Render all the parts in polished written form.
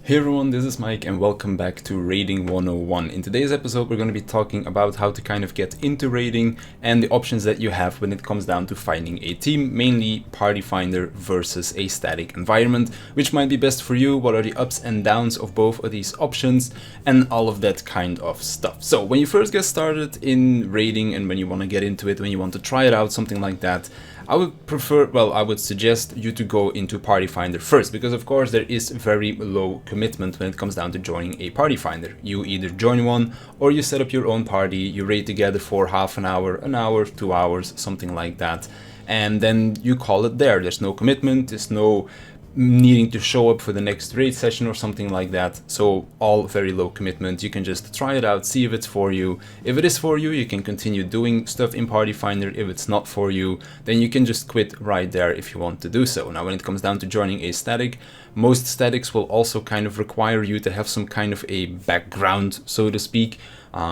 Hey everyone, this is Mike and welcome back to Raiding 101. In today's episode we're going to be talking about how to kind of get into raiding and the options that you have when it comes down to finding a team, mainly party finder versus a static environment, which might be best for you, what are the ups and downs of both of these options, and all of that kind of stuff. So when you first get started in raiding and when you want to get into it, when you want to try it out, something like that, I would suggest you to go into Party Finder first, because of course there is very low commitment when it comes down to joining a Party Finder. You either join one or you set up your own party, you raid together for half an hour, 2 hours, something like that, and then you call it there. There's no commitment, there's no needing to show up for the next raid session or something like that, so all very low commitment. You can just try it out, see if it's for you. If it is for you, you can continue doing stuff in Party Finder. If it's not for you, then you can just quit right there if you want to do so. Now when it comes down to joining a static, most statics will also kind of require you to have some kind of a background, so to speak.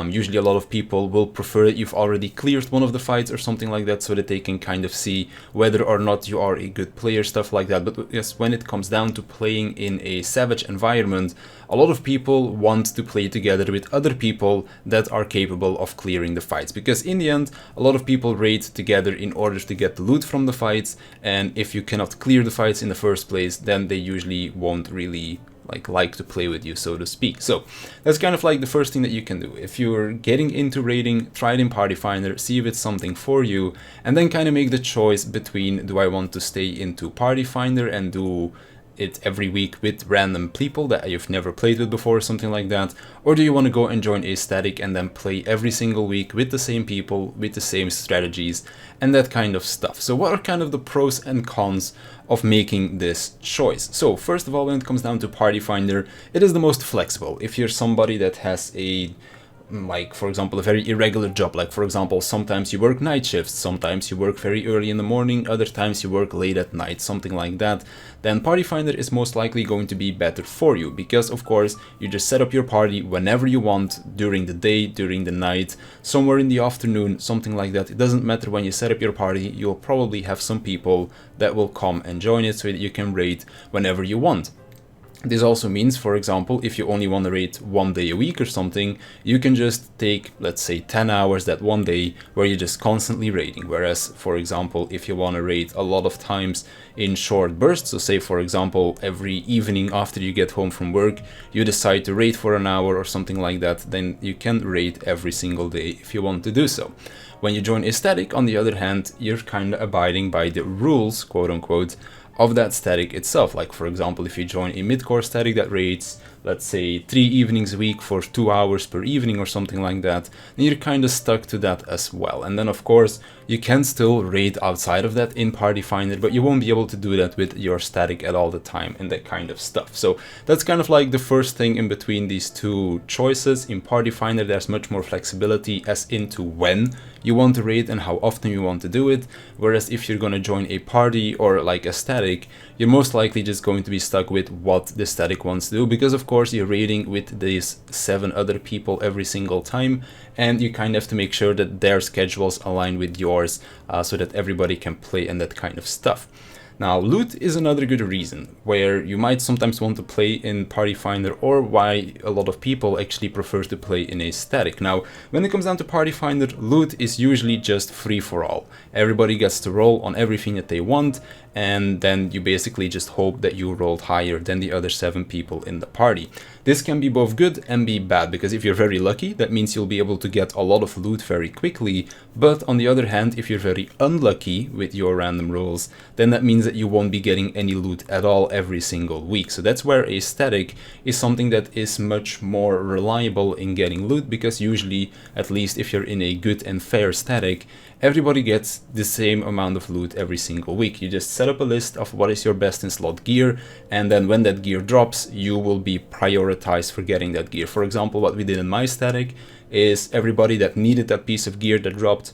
Usually a lot of people will prefer that you've already cleared one of the fights or something like that, so that they can kind of see whether or not you are a good player, stuff like that. But yes, when it comes down to playing in a savage environment, a lot of people want to play together with other people that are capable of clearing the fights, because in the end a lot of people raid together in order to get the loot from the fights, and if you cannot clear the fights in the first place, then they usually won't really like to play with you, so to speak. So that's kind of like the first thing that you can do. If you're getting into raiding, try it in Party Finder, see if it's something for you, and then kind of make the choice between, do I want to stay into Party Finder and do it every week with random people that you've never played with before or something like that, or do you want to go and join a static and then play every single week with the same people, with the same strategies, and that kind of stuff. So what are kind of the pros and cons of making this choice? So first of all, when it comes down to Party Finder, it is the most flexible. If you're somebody that has a, like for example, a very irregular job, like for example sometimes you work night shifts, sometimes you work very early in the morning, other times you work late at night, something like that, then Party Finder is most likely going to be better for you, because of course you just set up your party whenever you want, during the day, during the night, somewhere in the afternoon, something like that. It doesn't matter when you set up your party, you'll probably have some people that will come and join it so that you can raid whenever you want. This also means, for example, if you only want to raid 1 day a week or something, you can just take, let's say, 10 hours that one day where you're just constantly raiding. Whereas, for example, if you want to raid a lot of times in short bursts, so say, for example, every evening after you get home from work, you decide to raid for an hour or something like that, then you can raid every single day if you want to do so. When you join a static, on the other hand, you're kind of abiding by the rules, quote unquote, of that static itself. Like for example, if you join a mid-core static that raids, let's say 3 evenings a week for 2 hours per evening or something like that, then you're kind of stuck to that as well. And then of course you can still raid outside of that in Party Finder, but you won't be able to do that with your static at all the time and that kind of stuff. So that's kind of like the first thing in between these two choices. In Party Finder there's much more flexibility as into when you want to raid and how often you want to do it, whereas if you're going to join a party or like a static, you're most likely just going to be stuck with what the static wants to do, because of course you're raiding with these 7 other people every single time, and you kind of have to make sure that their schedules align with yours, so that everybody can play and that kind of stuff. Now, loot is another good reason where you might sometimes want to play in Party Finder, or why a lot of people actually prefer to play in a static. Now, when it comes down to Party Finder, loot is usually just free for all. Everybody gets to roll on everything that they want, and then you basically just hope that you rolled higher than the other 7 people in the party. This can be both good and be bad, because if you're very lucky, that means you'll be able to get a lot of loot very quickly, but on the other hand, if you're very unlucky with your random rolls, then that means that you won't be getting any loot at all every single week. So that's where a static is something that is much more reliable in getting loot, because usually, at least if you're in a good and fair static, everybody gets the same amount of loot every single week. You just set up a list of what is your best in slot gear, and then when that gear drops, you will be prioritized for getting that gear. For example, what we did in my static is everybody that needed that piece of gear that dropped,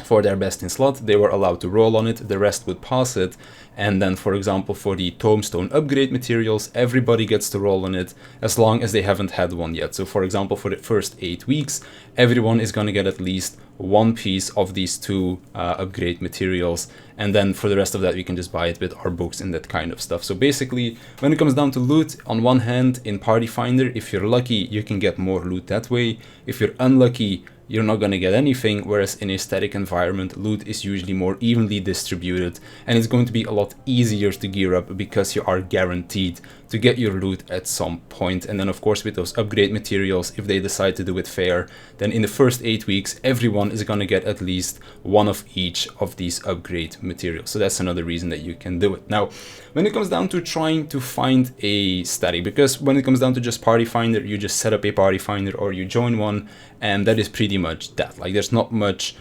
for their best in slot, they were allowed to roll on it, the rest would pass it. And then, for example, for the tombstone upgrade materials, everybody gets to roll on it as long as they haven't had one yet. So for example, for the first 8 weeks, everyone is going to get at least one piece of these two upgrade materials, and then for the rest of that we can just buy it with our books and that kind of stuff. So basically, when it comes down to loot, on one hand, in Party Finder, if you're lucky, you can get more loot that way. If you're unlucky, you're not going to get anything, whereas in a static environment, loot is usually more evenly distributed, and it's going to be a lot easier to gear up because you are guaranteed to get your loot at some point. And then of course with those upgrade materials, if they decide to do it fair, then in the first 8 weeks everyone is going to get at least one of each of these upgrade materials. So that's another reason that you can do it. Now when it comes down to trying to find a static, because when it comes down to just Party Finder, you just set up a Party Finder or you join one, and that is pretty much that. Like there's not much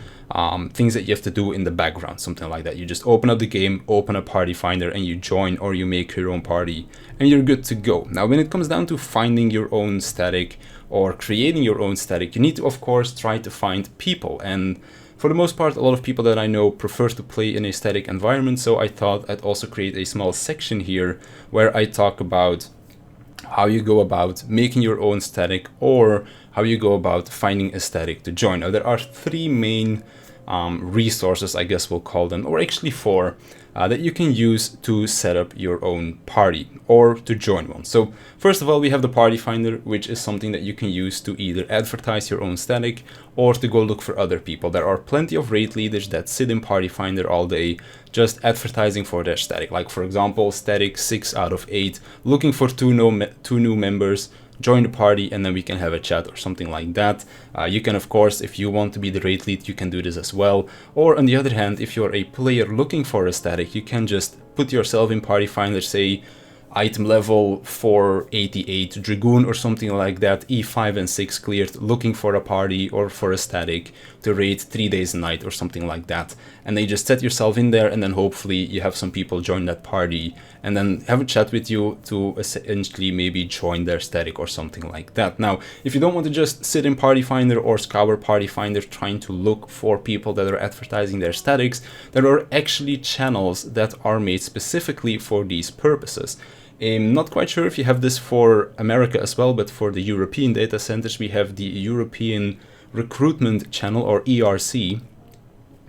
things that you have to do in the background, something like that. You just open up the game, open a Party Finder, and you join or you make your own party, and you're good to go. Now when it comes down to finding your own static or creating your own static, you need to of course try to find people, and for the most part a lot of people that I know prefer to play in a static environment, so I thought I'd also create a small section here where I talk about how you go about making your own static or how you go about finding a static to join. Now there are three main resources, I guess we'll call them, or actually four, that you can use to set up your own party or to join one. So first of all, we have the Party Finder, which is something that you can use to either advertise your own static or to go look for other people. There are plenty of raid leaders that sit in Party Finder all day just advertising for their static. Like for example, static 6 out of 8, looking for two new members, join the party and then we can have a chat or something like that. You can of course, if you want to be the raid lead, you can do this as well. Or on the other hand, if you're a player looking for a static, you can just put yourself in Party Finder, say item level 488 Dragoon or something like that, E5 and 6 cleared, looking for a party or for a static to raid 3 days a night or something like that. And then you just set yourself in there and then hopefully you have some people join that party and then have a chat with you to essentially maybe join their static or something like that. Now, if you don't want to just sit in Party Finder or scour Party Finder trying to look for people that are advertising their statics, there are actually channels that are made specifically for these purposes. I'm not quite sure if you have this for America as well, but for the European data centers, we have the European Recruitment Channel, or ERC.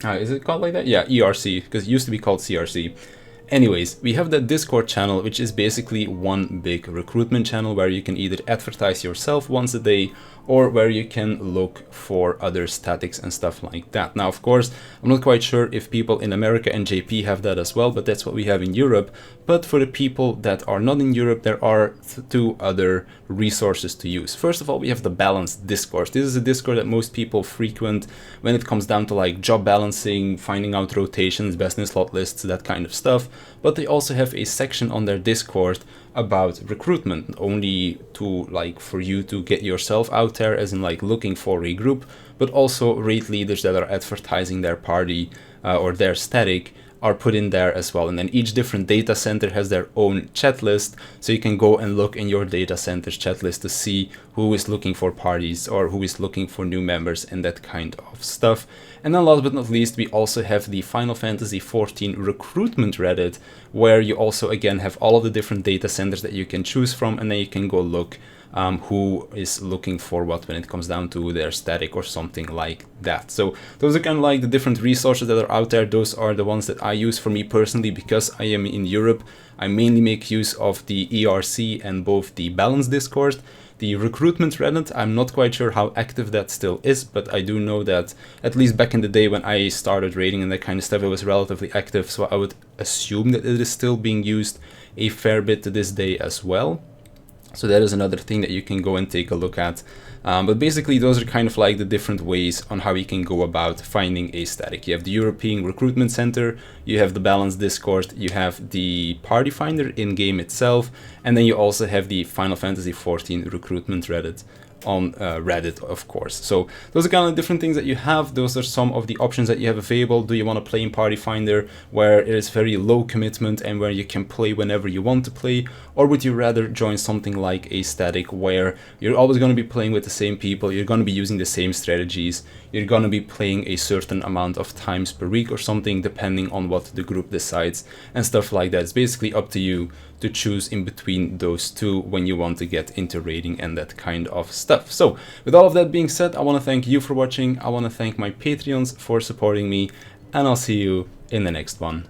Is it called like that? Yeah, ERC, because it used to be called CRC. Anyways, we have that Discord channel, which is basically one big recruitment channel where you can either advertise yourself once a day or where you can look for other statics and stuff like that. Now, of course, I'm not quite sure if people in America and JP have that as well, but that's what we have in Europe. But for the people that are not in Europe, there are two other resources to use. First of all, we have the balanced Discord. This is a Discord that most people frequent when it comes down to like job balancing, finding out rotations, best in slot lists, that kind of stuff. But they also have a section on their Discord about recruitment, only to like for you to get yourself out there, as in like looking for a group, but also raid leaders that are advertising their party or their static are put in there as well. And then each different data center has their own chat list, so you can go and look in your data center's chat list to see who is looking for parties or who is looking for new members and that kind of stuff. And then last but not least, we also have the Final Fantasy XIV recruitment Reddit, where you also again have all of the different data centers that you can choose from, and then you can go look who is looking for what when it comes down to their static or something like that. So those are kind of like the different resources that are out there. Those are the ones that I use for me personally, because I am in Europe. I mainly make use of the ERC and both the Balance Discord. The recruitment Reddit, I'm not quite sure how active that still is, but I do know that at least back in the day when I started raiding and that kind of stuff, it was relatively active, so I would assume that it is still being used a fair bit to this day as well. So that is another thing that you can go and take a look at. But basically those are kind of like the different ways on how you can go about finding a static. You have the European Recruitment Center, you have the Balance Discord, you have the Party Finder in-game itself, and then you also have the Final Fantasy XIV Recruitment Reddit on Reddit, of course. So those are kind of different things that you have. Those are some of the options that you have available. Do you want to play in Party Finder where it is very low commitment and where you can play whenever you want to play? Or would you rather join something like a static where you're always going to be playing with the same people, you're going to be using the same strategies, you're going to be playing a certain amount of times per week or something, depending on what the group decides and stuff like that. It's basically up to you to choose in between those two when you want to get into raiding and that kind of stuff. So with all of that being said, I want to thank you for watching. I want to thank my Patreons for supporting me, and I'll see you in the next one.